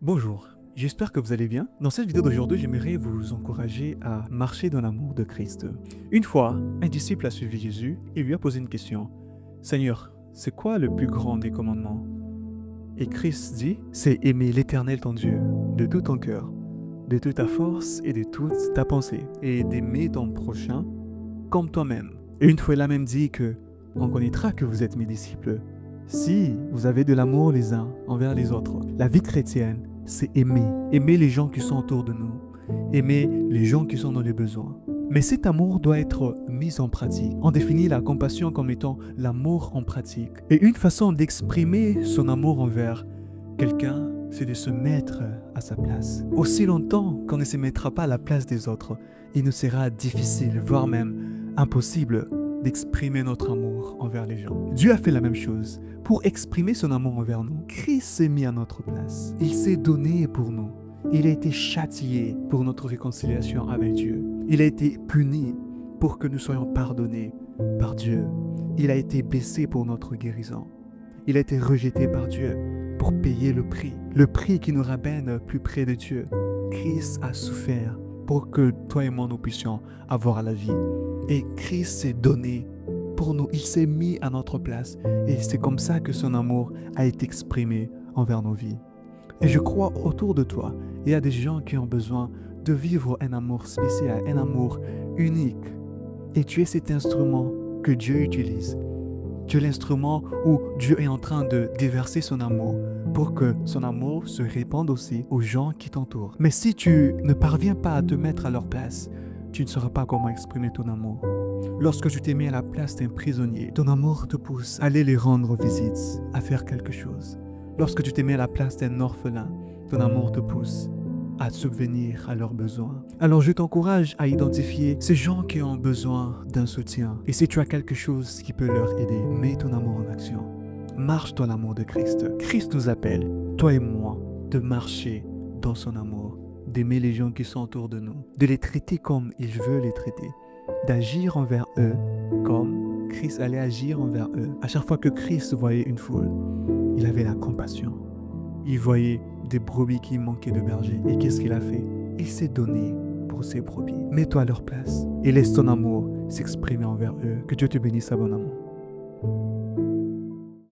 Bonjour, j'espère que vous allez bien. Dans cette vidéo d'aujourd'hui, j'aimerais vous encourager à marcher dans l'amour de Christ. Une fois, un disciple a suivi Jésus et lui a posé une question. Seigneur, c'est quoi le plus grand des commandements? Et Christ dit, c'est aimer l'Éternel ton Dieu de tout ton cœur, de toute ta force et de toute ta pensée, et d'aimer ton prochain comme toi-même. Et une fois, il a même dit que on connaîtra que vous êtes mes disciples si vous avez de l'amour les uns envers les autres. La vie chrétienne, c'est aimer. Aimer les gens qui sont autour de nous. Aimer les gens qui sont dans les besoins. Mais cet amour doit être mis en pratique. On définit la compassion comme étant l'amour en pratique. Et une façon d'exprimer son amour envers quelqu'un, c'est de se mettre à sa place. Aussi longtemps qu'on ne se mettra pas à la place des autres, il nous sera difficile, voire même impossible, d'exprimer notre amour envers les gens. Dieu a fait la même chose. Pour exprimer son amour envers nous, Christ s'est mis à notre place. Il s'est donné pour nous. Il a été châtié pour notre réconciliation avec Dieu. Il a été puni pour que nous soyons pardonnés par Dieu. Il a été blessé pour notre guérison. Il a été rejeté par Dieu pour payer le prix qui nous ramène plus près de Dieu. Christ a souffert pour que toi et moi nous puissions avoir la vie. Et Christ s'est donné pour nous. Il s'est mis à notre place. Et c'est comme ça que son amour a été exprimé envers nos vies. Et je crois autour de toi, il y a des gens qui ont besoin de vivre un amour spécial, un amour unique. Et tu es cet instrument que Dieu utilise. Tu es l'instrument où Dieu est en train de déverser son amour pour que son amour se répande aussi aux gens qui t'entourent. Mais si tu ne parviens pas à te mettre à leur place, tu ne sauras pas comment exprimer ton amour. Lorsque tu t'es mis à la place d'un prisonnier, ton amour te pousse à aller les rendre visite, à faire quelque chose. Lorsque tu t'es mis à la place d'un orphelin, ton amour te pousse à subvenir à leurs besoins. Alors je t'encourage à identifier ces gens qui ont besoin d'un soutien. Et si tu as quelque chose qui peut leur aider, mets ton amour en action. Marche dans l'amour de Christ. Christ nous appelle, toi et moi, de marcher dans son amour, d'aimer les gens qui sont autour de nous, de les traiter comme il veut les traiter, d'agir envers eux comme Christ allait agir envers eux. À chaque fois que Christ voyait une foule, il avait la compassion. Il voyait des brebis qui manquaient de berger. Et qu'est-ce qu'il a fait? Il s'est donné pour ces brebis. Mets-toi à leur place et laisse ton amour s'exprimer envers eux. Que Dieu te bénisse abondamment.